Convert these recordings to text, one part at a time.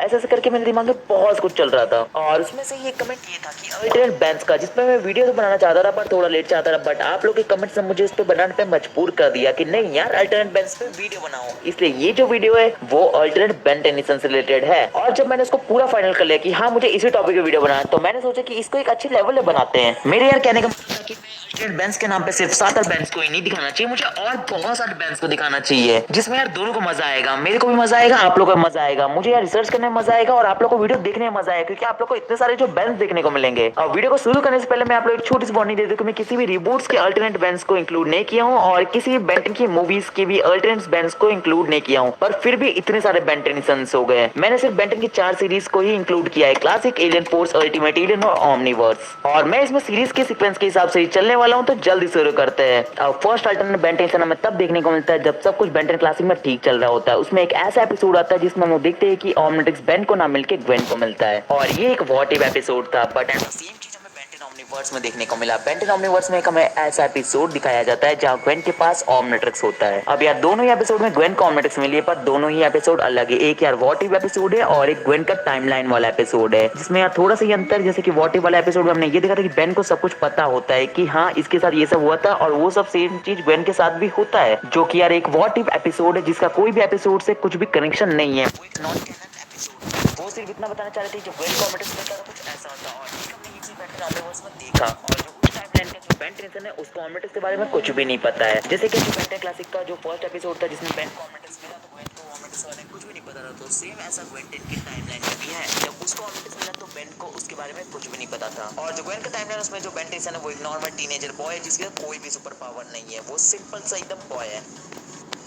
ऐसे ऐसे करके मेरे दिमाग में बहुत कुछ चल रहा था और उसमें से ये कमेंट ये था कि अल्टरनेट बैंस का, जिसमें मैं वीडियो तो बनाना चाहता था पर थोड़ा लेट चाहता था, बट आप लोग के कमेंट्स ने मुझे इस पे बनाने पे मजबूर कर दिया कि नहीं यार अल्टरनेट बैंस पे वीडियो बनाओ। इसलिए ये जो वीडियो है वो अल्टरनेट बेन टेनिसन से रिलेटेड है। और जब मैंने इसको पूरा फाइनल कर लिया कि हाँ मुझे इसी टॉपिक पे वीडियो बनाना है, तो मैंने सोचा कि इसको एक अच्छे लेवल पे बनाते हैं। मेरे यार कहने का मतलब था कि अल्टरनेट बैंस के नाम पे सिर्फ 7 बैंस को ही नहीं दिखाना चाहिए, मुझे और बहुत सारे बैंस को दिखाना चाहिए जिसमें यार दोनों को मजा आएगा, मेरे को भी मजा आएगा, आप लोगों को मजा आएगा, मुझे यार रिसर्च करने में मजा आएगा और आप लोग को वीडियो देखने में मजा आएगा, क्योंकि आप लोग को इतने सारे जो बैंस देखने को मिलेंगे। और वीडियो को शुरू करने से पहले मैं आप लोग एक छोटी सी वार्निंग दे दूं कि मैं किसी भी रिबूट्स के अल्टरनेट बैंस को इंक्लूड नहीं किया हूं और किसी भी बेंटन की मूवीज के भी अल्टरनेट बैंस को इंक्लूड नहीं किया हूं, पर फिर भी इतने सारे बेंटेनिसंस हो गए। मैंने सिर्फ बेंटन की 4 सीरीज को ही इंक्लूड किया है, classic, alien force, ultimate alien और ओमनीवर्स। और मैं इसमें सीरीज के सीक्वेंस के हिसाब से ही चलने वाला हूं, तो जल्दी शुरू करते हैं। फर्स्ट अल्टरनेट बेंटेन हमें तब देखने को मिलता है जब सब कुछ बेंटन क्लासिक में ठीक चल रहा होता है। उसमें एक ऐसा एपिसोड आता है जिसमें हम लोग देखते हैं कि ओमनिट्रिक्स बेन को ना मिलकर ग्वेन को मिलता है, और ये एक व्हाट इफ एपिसोड था, बट एट द सेम चीज हमें बेंटन ओमनीवर्स में देखने को मिला। बेंटन ओमनीवर्स में एक हमें ऐसा एपिसोड दिखाया जाता है जहां ग्वेन के पास ओमनिट्रिक्स होता है। अब यार दोनों ही एपिसोड में ग्वेन को ओमनिट्रिक्स मिली है, पर दोनों ही एपिसोड अलग है। एक यार व्हाट इफ एपिसोड है और एक ग्वेन का टाइमलाइन वाला एपिसोड है, जिसमें यार थोड़ा सा ही अंतर, जैसे कि व्हाट इफ वाला एपिसोड में हमने ये देखा था कि बेन को सब कुछ पता होता है कि हाँ इसके साथ ये सब हुआ था, और वो सब सेम चीज ग्वेन के साथ भी होता है, जो कि यार एक व्हाट इफ एपिसोड है जिसका कोई भी एपिसोड से कुछ भी कनेक्शन नहीं है। वो एक नॉन कैनन एपिसोड, वो सिर्फ इतना बताना चाह रहे थे जब ग्वेन को ओमनिट्रिक्स मिलता था कुछ ऐसा होता, और ठीक हमने ये चीज बेंटन ओमनिवर्स में देखा। और जो उस टाइमलाइन का जो बेन टेंसन है उसको ओमनिट्रिक्स के बारे में कुछ भी नहीं पता है। जैसे कि बेंटन क्लासिक का जो फर्स्ट एपिसोड था जिसमें बेन को ओमनिट्रिक्स मिला, तो ग्वेन को ओमनिट्रिक्स वाले कुछ भी नहीं पता था, तो सेम ऐसा ग्वेन टेन की टाइमलाइन में भी है। जब उसको ओमनिट्रिक्स मिला तो बेन को उसके बारे में कुछ भी नहीं पता था। और जो ग्वेन का टाइमलाइन उसमें जो बेन टेंसन है वो एक नॉर्मल टीनेजर बॉय है जिसके कोई भी सुपर पावर नहीं है, वो सिंपल सा एकदम बॉय है।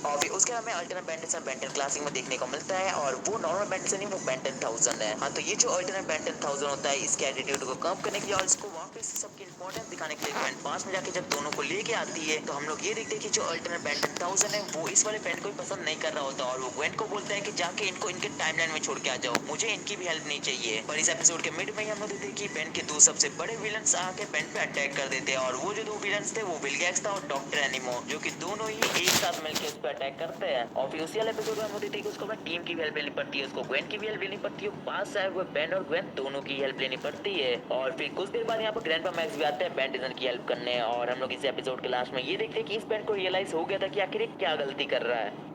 और फिर उसके हमें अल्टरनेट बेंटन बेंटन क्लासिक में देखने को मिलता है, और वो नॉर्मल बेंटन नहीं, वो बेंटन 1000 है। हाँ तो ये जो अल्टरनेट बेंटन 1000 होता है, इसके एटीट्यूड को कम करने के लिए और इसको वापस सबकी इंपॉर्टेंस दिखाने के लिए ग्वेन पास में जाके जब दोनों को लेके आती है, तो हम लोग ये देखते हैं कि जो अल्टरनेट बेंटन 1000 है वो इस वाले फ्रेंड को पसंद नहीं कर रहा होता, और वो ग्वेन को बोलता है कि जाके इनको इनके टाइमलाइन में छोड़ के आ जाओ, मुझे इनकी भी हेल्प नहीं चाहिए। पर इस एपिसोड के मिड में ही हम लोग देखते हैं कि बेन के दो सबसे बड़े विलन्स आके बेन पे अटैक कर देते हैं, और वो जो दो विलन्स थे वो विलगैक्स था और डॉक्टर एनिमो, जो कि दोनों ही एक साथ मिलकर उस पर अटैक करते हैं। और फिर उसी वाले एपिसोड में हम देखते हैं कि उसको अपनी टीम की भी हेल्प लेनी पड़ती है, उसको ग्वेन की भी हेल्प लेनी पड़ती है, पास आए हुए बेन और ग्वेन दोनों की हेल्प लेनी पड़ती है। और फिर कुछ देर बाद यहाँ पर ग्रैंडपा मैक्स भी आते हैं बेंटिसन की हेल्प करने, और हम लोग इस एपिसोड के लास्ट में ये देखते हैं कि इस बेन को रियलाइज हो गया था कि आखिर क्या गलती कर रहा है।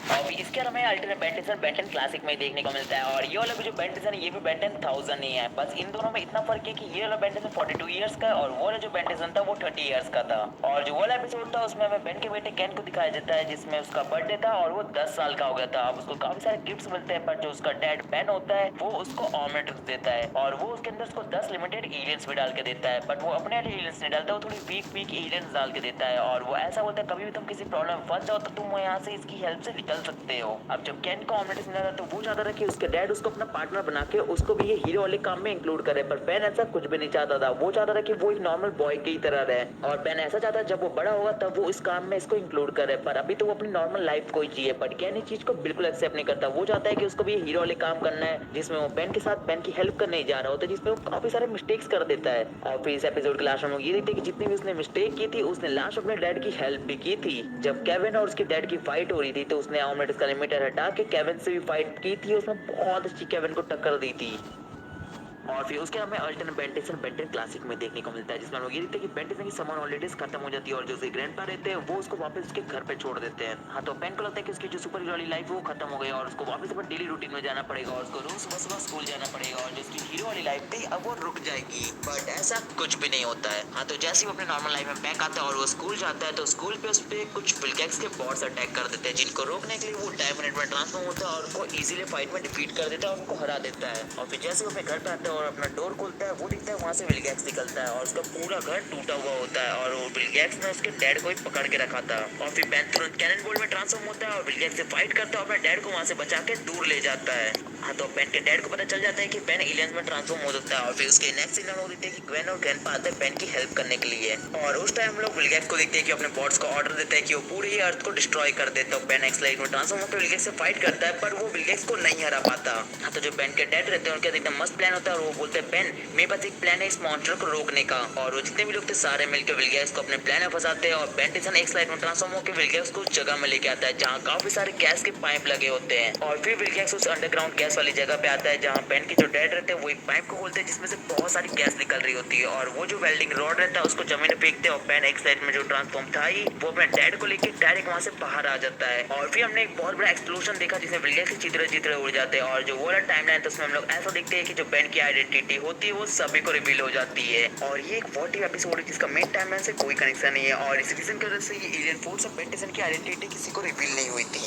और इसके अलावा हमें अल्टरनेट बेंटन बेंटन क्लासिक में देखने को मिलता है, और ये वाला जो बेंटन है ये भी बेंटन 1000 ही है। बस इन दोनों में इतना फर्क है कि ये वाला बेंटन 42 इयर्स का और वो वाला जो बेंटन था वो 30 इयर्स का था। और जो वाला एपिसोड था उसमें हमें बेन के बेटे केन को दिखाया जाता है, जिसमें उसका बर्थडे था और वो 10 साल का हो गया था। अब उसको काफी सारे गिफ्ट्स मिलते हैं, पर जो उसका डैड बेन होता है वो उसको ओमनिट्रिक्स देता है, और वो उसके अंदर उसको 10 लिमिटेड एलियंस भी डाल के देता है, बट वो अपने एलियंस नहीं डालता, वो थोड़ी वीक एलियंस डाल के देता है। और वो ऐसा बोलता है कभी भी तुम किसी प्रॉब्लम में फंस जाओ तो तुम यहाँ से इसकी हेल्प से निकल सकते हो। अब जब केन को ओमनिट्रिक्स मिला था तो वो चाहता था कि उसके डैड उसको अपना पार्टनर बना के उसको भी ये हीरो वाले काम में इंक्लूड करे, पर बेन ऐसा कुछ भी नहीं चाहता था। वो चाहता था कि वो एक नॉर्मल बॉय की तरह रहे, और बेन ऐसा चाहता जब वो बड़ा होगा तब वो इस काम में इसको इंक्लूड करे, पर अभी तो वो अपनी नॉर्मल लाइफ को ही जिए। बट केन इस चीज को बिल्कुल एक्सेप्ट नहीं करता, वो चाहता है कि उसको भी हीरो वाले काम करना है, जिसमें वो बेन के साथ बेन की हेल्प करने जा रहा होता है, जिसमें वो काफी सारे मिस्टेक्स कर देता है। और फिर इस एपिसोड के लास्ट में ये देखते हैं कि जितनी भी उसने मिस्टेक की थी उसने लास्ट अपने डैड की हेल्प भी की थी। जब केविन और उसके डैड की फाइट हो रही थी तो उसने ओमनिट्रिक्स का लिमिटर हटा के केविन से भी फाइट की थी, उसमें बहुत अच्छी केविन को टक्कर दी थी। और फिर उसके हमें अल्टरनेट बेंटेसन बेंटन क्लासिक में देखने को मिलता है, जिसमें लोग ये देखते हैं कि बेंटेसन की समर हॉलीडेज खत्म हो जाती है और जो उसके ग्रैंडपा रहते हैं वो उसको वापस उसके घर पे छोड़ देते हैं। हाँ तो बेन को लगता है कि उसकी जो सुपर हीरो वाली लाइफ है वो खत्म हो गई और उसको वापस अपने डेली रूटीन में जाना पड़ेगा, और उसको रोज सुबह सुबह स्कूल जाना पड़ेगा, और जो उसकी हीरो वाली लाइफ थी अब वो रुक जाएगी। बट ऐसा कुछ भी नहीं होता है। हाँ तो जैसे ही वो अपने नॉर्मल लाइफ में बैक आता है और वो स्कूल जाता है, तो स्कूल पे उस पर कुछ विलगैक्स के बॉट्स अटैक कर देते हैं, जिनको रोकने के लिए वो टाइम मिनट में ट्रांसफॉर्म होता है और उनको इजीली फाइट में डिफीट कर देता है और उनको हरा देता है। और फिर जैसे वो अपने घर पे आता है और अपना डोर खोलता है, वो दिखता है वहाँ से विलगैक्स निकलता है और उसका पूरा घर टूटा हुआ होता है, और वो विलगैक्स ने उसके डैड को ही पकड़ के रखा था। और फिर बेन तुरंत कैनन बोल्ट में ट्रांसफॉर्म होता है और विलगैक्स से फाइट करता है और अपने डैड को वहाँ से बचा के दूर ले जाता है। हाँ तो बेन के डैड को पता चल जाता है कि बेन एलियंस में ट्रांसफॉर्म हो सकता है, और फिर उसके नेक्स्ट सीन में देखते हैं कि ग्वेन और ग्रैंडपा आते हैं बेन की हेल्प करने के लिए, और उस टाइम हम लोग विलगैक्स को देखते हैं कि अपने बॉट्स को ऑर्डर देता है कि वो पूरी ही अर्थ को डिस्ट्रॉय कर देता है। बेन एक्स-लाइट में ट्रांसफॉर्म होकर विलगैक्स से फाइट करता है, पर वो विलगैक्स को नहीं हरा पाता। हाँ तो जो बेन के डैड रहते हैं उनके एकदम मस्त प्लान होता है, और वो बोलते हैं बेन मेरे पास एक प्लान है इस मॉन्स्टर को रोकने का। और वो जितने भी लोग थे सारे मिलकर विलगैक्स को अपने प्लान में फंसाते हैं और बेन टेंशन एक स्लाइड में ट्रांसफॉर्म होकर विलगैक्स को उस जगह में लेके आता है जहाँ काफी सारे गैस के पाइप लगे होते हैं। और फिर विलगैक्स उस अंडरग्राउंड गैस वाली जगह पे आता है जहाँ बेन के जो डैड रहते हैं वो एक पाइप को खोलते हैं जिसमें से बहुत सारी गैस निकल रही होती है और वो जो वेल्डिंग रॉड रहता है उसको जमीन में फेंकते हैं और बेन एक साइड में जो ट्रांसफॉर्म था ही वो अपने डैड को लेके डायरेक्ट वहाँ से बाहर आ जाता है। और फिर हमने एक बहुत बड़ा एक्सप्लोजन देखा जिसमें विलगैक्स के चित्र चित्र उड़ जाते हैं और जो वो टाइमलाइन था उसमें हम लोग ऐसा देखते हैं कि जो बेन की आइडेंटिटी होती है वो सभी को रिवील हो जाती है। और ये एक 40 एपिसोड है जिसका मेन टाइमलाइन से कोई कनेक्शन नहीं है और इस रीजन की वजह से ये एलियन फोर्स और बेन टेंशन की आइडेंटिटी किसी को रिवील नहीं हुई थी।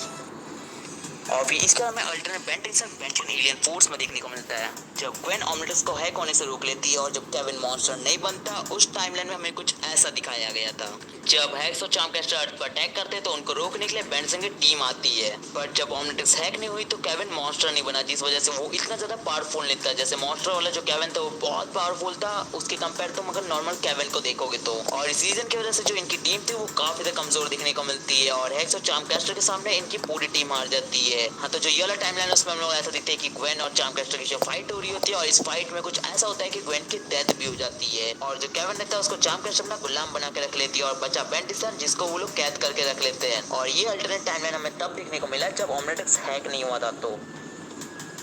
और फिर इसके बाद हमें alternate Ben tension alien force में देखने को मिलता है जब ग्वेन ओमनिटस को हैक होने से रोक लेती है और जब केविन मॉन्स्टर नहीं बनता उस टाइमलाइन में हमें कुछ ऐसा दिखाया गया था। जब हैक्स और चार्मकैस्टर अर्थ पर अटैक करते हैं तो उनको रोकने के लिए बेन टेंशन की टीम आती है। बट जब ओमनिटस हैक नहीं हुई तो केविन मॉन्स्टर नहीं बना जिस वजह से वो इतना ज्यादा पावरफुल नहीं था। जैसे मॉन्स्टर वाला जो केविन था वो बहुत पावरफुल था उसके कंपेयर तो मगर नॉर्मल केविन को देखोगे तो। और इस रीजन की वजह से जो इनकी टीम थी वो काफी ज्यादा कमजोर दिखने को मिलती है और हैक्स और चार्मकैस्टर के सामने इनकी पूरी टीम हार जाती है। हाँ तो जो ये वाला टाइमलाइन उसमें हम लोग ऐसा देखते हैं कि ग्वेन और चार्मकैस्टर की जो फाइट हो रही होती है और इस फाइट में कुछ ऐसा होता है कि ग्वेन की डेथ भी हो जाती है और जो केविन रहता है उसको चार्मकैस्टर अपना गुलाम बना के रख लेती है और बचा बेन टेंशन जिसको वो लोग कैद करके रख लेते हैं। और ये अल्टरनेट टाइमलाइन हमें तब देखने को मिला जब ओमनिटस हैक नहीं हुआ था तो।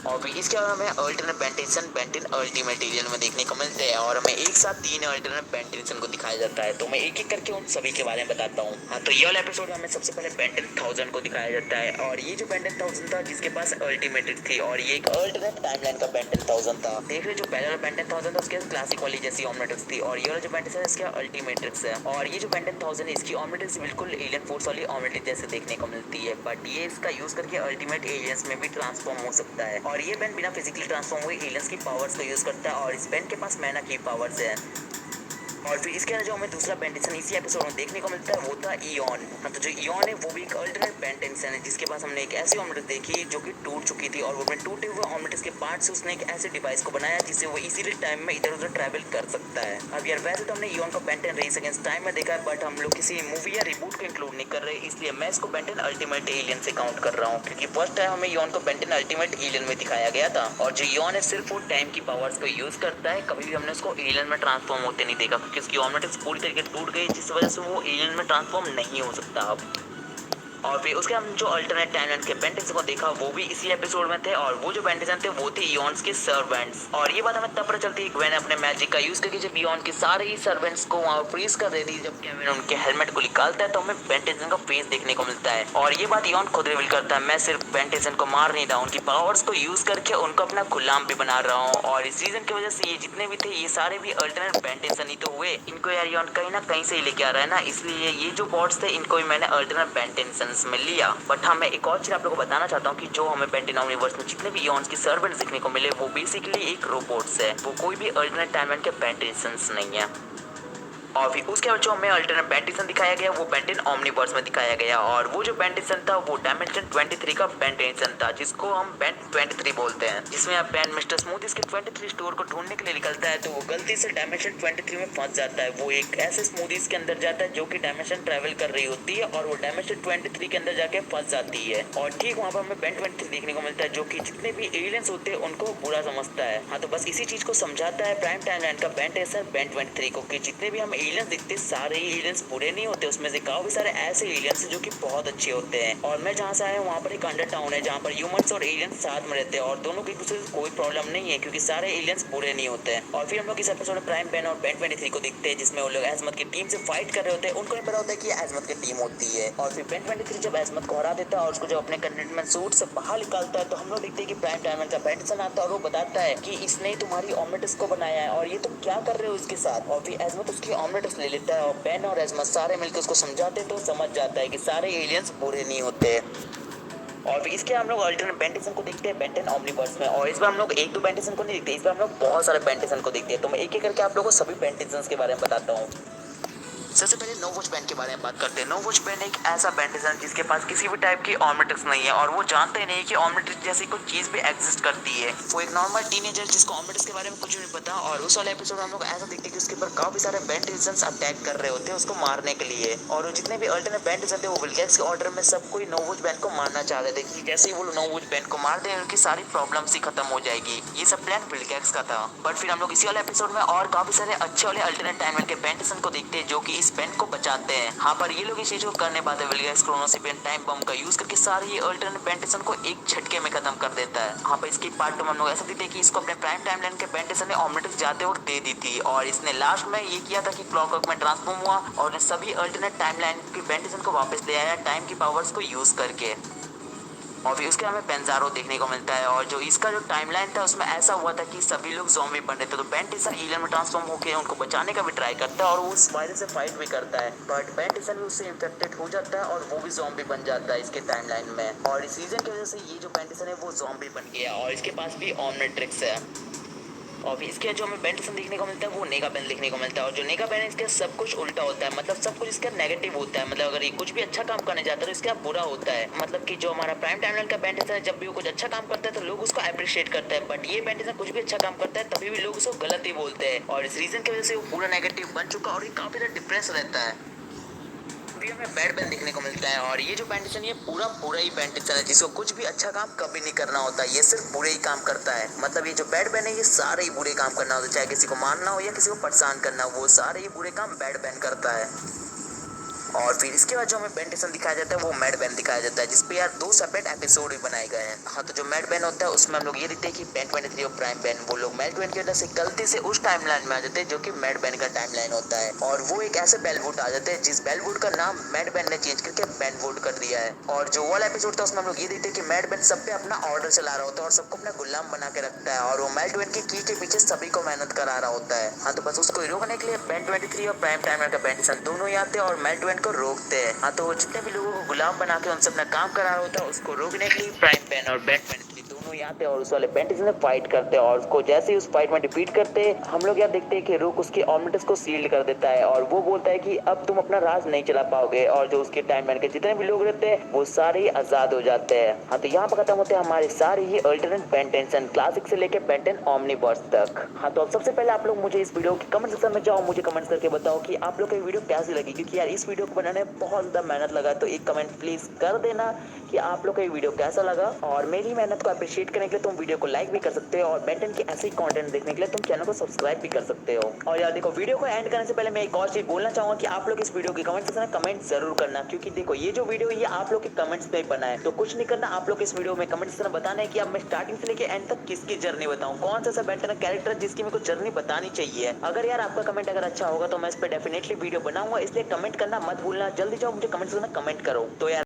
और फिर इसके बाद हमें अल्टरनेट बेन अल्टीमेट एलियन में देखने को मिलते हैं और हमें एक साथ 3 अल्टरनेट बेन टेंशन को दिखाया जाता है। तो मैं एक एक करके उन सभी के बारे में बताता हूँ। हाँ तो ये वाला एपिसोड में हमें सबसे पहले बेन 10,000 को दिखाया जाता है और ये जो बेन 10,000 था जिसके पास अल्टीमेट्रिक्स थी और ये एक अल्टरनेट टाइमलाइन का बेन 10,000 था। देख रहे जो पहले वाला बेन 10,000 था उसके क्लासिक वाली जैसी ओमनिट्रिक्स थी और ये वाला जो बेन 10,000 इसका अल्टीमेट्रिक्स है। और ये जो बेन 10,000 है इसकी ओमनिट्रिक्स बिल्कुल एलियन फोर्स वाली ओमनिट्रिक्स जैसे देखने को मिलती है बट ये इसका यूज करके अल्टीमेट एलियंस में भी ट्रांसफॉर्म हो सकता है। और ये बेन बिना फिजिकली ट्रांसफॉर्म हुए एलियंस की पावर्स को यूज करता है और इस बेन के पास मैना की पावर्स है। और फिर इसके अलावा जो हमें दूसरा बेन टेंशन इसी एपिसोड में देखने को मिलता है वो था इयॉन। हाँ तो जो इयॉन है वो भी एक अल्टरनेट बेन टेंशन है जिसके पास हमने एक ऐसी ओमनिट्रिक्स देखी जो कि टूट चुकी थी और वो अपने टूटे हुए ओमनिट्रिक्स के पार्ट से उसने एक ऐसे डिवाइस को बनाया जिससे वो इजीली टाइम में इधर उधर ट्रैवल कर सकता है। अब यार वैसे तो हमने इयॉन को बेन 10 रेस अगेंस्ट टाइम में देखा है बट हम लोग किसी मूवी या रिबूट को इंक्लूड नहीं कर रहे इसलिए मैं इसको बेन 10 अल्टीमेट एलियन से काउंट कर रहा हूँ क्योंकि फर्स्ट टाइम हमें इयॉन को बेन 10 अल्टीमेट एलियन में दिखाया गया था। और जो इयॉन है सिर्फ वो टाइम की पावर्स को यूज करता है कभी भी हमने उसको एलियन में ट्रांसफॉर्म होते नहीं देखा क्योंकि उसकी ओमनिट्रिक्स पूरी तरीके टूट गई जिस वजह से वो एलियन में ट्रांसफॉर्म नहीं हो सकता अब। और फिर उसके हम जो अल्टरनेट टाइमलाइन के बेन टेंशन को देखा वो भी इसी एपिसोड में थे और वो जो बेन टेंशन थे वो थे इयॉन्स के सर्वेंट्स। और ये बात हमें तब पता चलती है ग्वेन अपने मैजिक का यूज करके जब इयॉन के सारे ही सर्वेंट्स को वहां फ्रीज कर देती है जब केविन उनके हेलमेट को निकालता है तो हमें बेन टेंशन का फेस देखने को मिलता है। और ये बात इयॉन खुद रिवील करता है मैं सिर्फ बेन टेंशन को मार नहीं रहा हूँ उनकी पावर्स को यूज करके उनको अपना गुलाम भी बना रहा हूँ। और इस रीजन की वजह से ये जितने भी थे ये सारे भी अल्टरनेट बेन टेंशन ही तो हुए। इनको यार इयॉन कहीं ना कहीं से ही लेके आ रहा है ना इसलिए ये जो बॉट्स थे इनको भी मैंने अल्टरनेट बेन टेंशन में लिया। बट हाँ मैं एक और चीज आप लोगों को बताना चाहता हूँ कि जो हमें बेन 10 यूनिवर्स में जितने भी इयॉन्स की सर्वेंट्स देखने को मिले वो बेसिकली एक रोबोट्स है वो कोई भी अल्टरनेट टाइमलाइन के बेन टेंशन नहीं है। और फिर उसके बाद जो हमें अल्टरनेट बेन टेंशन दिखाया गया वो बेन 10 ओमनीवर्स में दिखाया गया और वो जो बेन टेंशन था वो डायमेंशन 23 का बेन टेंशन था जिसको हम बेन 23 बोलते हैं जिसमें अब बेन मिस्टर स्मूथ इसके 23 स्टोर को ढूंढने के लिए निकलता है तो वो गलती से डायमेंशन 23 में फंस जाता है। वो एक ऐसे स्मूदीज के अंदर जाता है जो कि डायमेंशन ट्रेवल कर रही होती है और वो डायमेंशन 23 के अंदर जाके फंस जाती है और ठीक वहाँ पर हमें बेन 23 देखने को मिलता है जो कि जितने भी एलियंस होते हैं उनको बुरा समझता है। हाँ तो बस इसी चीज को समझाता है प्राइम टाइमलाइन का बेन टेंशन बेन 23 को कि जितने भी हम एलियंस दिखते सारे ही एलियंस बुरे नहीं होते उसमें से काफी सारे ऐसे एलियंस हैं जो कि बहुत अच्छे होते हैं। और मैं जहाँ से आया हूँ वहाँ पर एक अंडर टाउन है जहाँ पर ह्यूमंस और एलियंस साथ में रहते हैं और दोनों के एक दूसरे से कोई प्रॉब्लम नहीं है क्योंकि सारे एलियंस बुरे नहीं होते हैं। और फिर हम लोग इस एपिसोड में प्राइम बेन और बेन 23 को देखते हैं जिसमें वो लोग एजमत की टीम से फाइट कर रहे होते हैं। उनको नहीं पता होता है कि एजमत की टीम होती है। और फिर बेन 23 जब एजमत को हरा देता है और उसको जब अपने कंटेनमेंट सूट से बाहर निकालता है तो हम लोग देखते हैं कि प्राइम टाइमलाइन का बेन टेंशन आता है और वो बताता है कि इसने तुम्हारी ओमनिट्रिक्स को बनाया है और ये तुम क्या कर रहे हो इसके साथ। और फिर एजमत उसकी ओमनिट्रिक्स ले लेता है और बेन और एजमत सारे मिलकर उसको समझाते तो समझ जाता है कि सारे एलियंस बुरे नहीं होते। और फिर इसके हम लोग अल्टरनेट बेन टेंशन को देखते हैं बेन 10 ओमनीवर्स में और इस बार हम लोग एक दो बेन टेंशन को नहीं देखते इस बार हम लोग बहुत सारे बेन टेंशन को देखते हैं। तो मैं एक एक करके आप लोगों को सभी बेन टेंशन के बारे में बताता हूँ। सबसे पहले नो वॉच बैंड के बारे में बात करते हैं। नो वॉच बैंड एक ऐसा बैंड जिसके पास किसी भी टाइप की ऑर्मेटिक्स नहीं है और वो जानते ही नहीं कि ऑर्मेटिक्स जैसी कोई चीज भी एग्जिस्ट करती है। वो एक नॉर्मल टीनेजर जिसको ऑर्मेटिक्स के बारे में कुछ नहीं पता, और उस वाले एपिसोड में हम लोग ऐसा देखते हैं कि उसके ऊपर काफी सारे बैंड अटैक कर रहे होते हैं उसको मारने के लिए, और जितने भी अल्टरनेट बैंड थे वो विल्गैक्स के ऑर्डर में सब कोई नो वॉच बैंड को मारना चाहते थे कि जैसे ही वो नो वॉच बैंड को मार दे उनकी सारी प्रॉब्लम्स ही खत्म हो जाएगी। ये सब प्लान विल्गैक्स का था। बट फिर हम लोग इसी वाले एपिसोड में और काफी सारे अच्छे वाले अल्टरनेट टाइमलाइन के बैंड को देखते हैं जो कि इस बैंड को बचाते हैं। हाँ, पर ये लोग इस चीज को करने पाते विल्गैक्स क्रोनोसिपियन टाइम बम का यूज करके सारे ये अल्टरनेट बैंड को एक झटके में खत्म कर देता है। हाँ, पर इसकी पार्ट 2 में हम लोग ऐसा देखते हैं कि इसको अपने प्राइम टाइमलाइन के बैंड ने ऑमलेट जाते वक्त दे दी थी, और इसने लास्ट में ये किया था कि क्लॉकवर्क में ट्रांसफॉर्म हुआ और सभी अल्टरनेट टाइमलाइन के बैंड को वापस ले आया टाइम की पावर्स को यूज करके। और फिर उसके हमें पेंजारो देखने को मिलता है, और जो इसका जो टाइमलाइन था उसमें ऐसा हुआ था कि सभी लोग ज़ॉम्बी बन रहे थे, तो बेंटिसन एलियन में ट्रांसफॉर्म होकर उनको बचाने का भी ट्राई करता है और वो उस वायरस से फाइट भी करता है, बट बेंटिसन भी उससे इन्फेक्टेड हो जाता है और वो भी ज़ॉम्बी बन जाता है इसके टाइमलाइन में। और इस रीजन की वजह से ये जो बेंटिसन है वो ज़ॉम्बी बन गया और इसके पास भी ऑमनेट्रिक्स है। और फिर इसके जो हमें बेंटिसन देखने को मिलता है वो नेगा बेन देखने को मिलता है, और जो नेगा बेन है इसके सब कुछ उल्टा होता है, मतलब सब कुछ इसका नेगेटिव होता है। मतलब अगर ये कुछ भी अच्छा काम करने जाता है तो इसका बुरा होता है। मतलब कि जो हमारा प्राइम टाइमलाइन का बेंटिसन है जब भी वो कुछ अच्छा काम करता है तो लोग उसको अप्रिशिएट करते हैं, बट ये बेंटिसन कुछ भी अच्छा काम करता है तभी भी लोग उसको गलत ही बोलते हैं, और इस रीजन की वजह से वो पूरा नेगेटिव बन चुका और ये काफी ज्यादा डिप्रेस रहता है। भी हमें बैड बैन देखने को मिलता है, और ये जो बेंटिसन ये पूरा ही बेंटिसन है जिसको कुछ भी अच्छा काम कभी नहीं करना होता, ये सिर्फ बुरे ही काम करता है। मतलब ये जो बैड बैन है ये सारे ही बुरे काम करना होता है, चाहे किसी को मारना हो या किसी को परेशान करना हो, वो सारे ही बुरे काम बैड बैन करता है। और फिर इसके बाद जो हमें बेंटिसन दिखाया जाता है वो मैड बैन दिखाया जाता है, जिसपे यार 2 सेपरेट एपिसोड भी बनाए गए हैं। हाँ, तो जो मैड बैन होता है उसमें हम लोग ये देखते हैं कि बैन 23 और प्राइम बैन वो लोग मैड बैन की वजह से गलती से उस टाइमलाइन में आ जाते हैं जो कि मैड बैन का टाइमलाइन होता है, और वो एक ऐसे बेलवुड आ जाते हैं जिस बेलवुड का नाम मैड बैन ने चेंज करके बैनवुड कर दिया है। और जो वाला एपिसोड था उसमें हम लोग ये देखते हैं कि मैड बैन सब पे अपना ऑर्डर चला रहा होता है और सबको अपना गुलाम बना के रखता है, और वो मैड बैन की के पीछे सभी को मेहनत करा रहा होता है। हाँ, तो बस उसको रोकने के लिए बैन 23 और प्राइम टाइमर का बेंटिसन दोनों ही आते हैं और मैड बैन को रोकते हैं। हाँ, तो जितने भी लोगों को गुलाम बना के उनसे अपना काम करा रहा होता है उसको रोकने के लिए प्राइम पेन और बैटमैन दोनों ही आते हैं और उस वाले बेंटिसन से फाइट करते हैं, और उसको जैसे ही उस फाइट में डिफीट करते हैं हम लोग यहाँ देखते हैं कि रूक उसके ऑर्बिटस को सील्ड कर देता है, और वो बोलता है कि अब तुम अपना राज नहीं चला पाओगे, और जो उसके टाइमलाइन के जितने भी लोग रहते हैं वो सारे ही आजाद हो जाते हैं। हाँ, तो यहाँ पर खत्म होते हैं हमारे सारे ही अल्टरनेट बेंटेंसन क्लासिक से लेके बेंटेन ओमनीवर्स तक। हाँ, तो अब सबसे पहले आप लोग मुझे इस वीडियो के कमेंट सेक्शन में जाओ, मुझे कमेंट करके बताओ कि आप लोग को ये वीडियो कैसी लगी, क्योंकि यार इस वीडियो को बनाने में बहुत ज्यादा मेहनत लगा, तो एक कमेंट प्लीज कर देना कि आप लोग को ये वीडियो कैसा लगा, और मेरी मेहनत को अप्रिशिएट करने के लिए तुम वीडियो को लाइक भी कर सकते हो, और बेंटन के ऐसे ही कंटेंट देखने के लिए तुम चैनल को सब्सक्राइब भी कर सकते हो। और यार देखो, वीडियो को एंड करने से पहले मैं एक और चीज बोलना चाहूंगा कि आप लोग इस वीडियो के कमेंट सेक्शन में कमेंट जरूर करना, क्योंकि देखो ये जो वीडियो ये आप लोग के कमेंट्स पे बना है, तो कुछ नहीं करना, आप लोग इस वीडियो में कमेंट सेक्शन में बताना है कि अब मैं स्टार्टिंग से लेके एंड तक किसकी जर्नी बताऊं, कौन सा बेंटन कैरेक्टर जिसकी मेरे को जर्नी बतानी चाहिए। अगर यार आपका कमेंट अगर अच्छा होगा तो मैं इस पर डेफिनेटली वीडियो बनाऊंगा, इसलिए कमेंट करना मत भूलना, जल्दी जाओ मुझे कमेंट सेक्शन में कमेंट करो। तो यार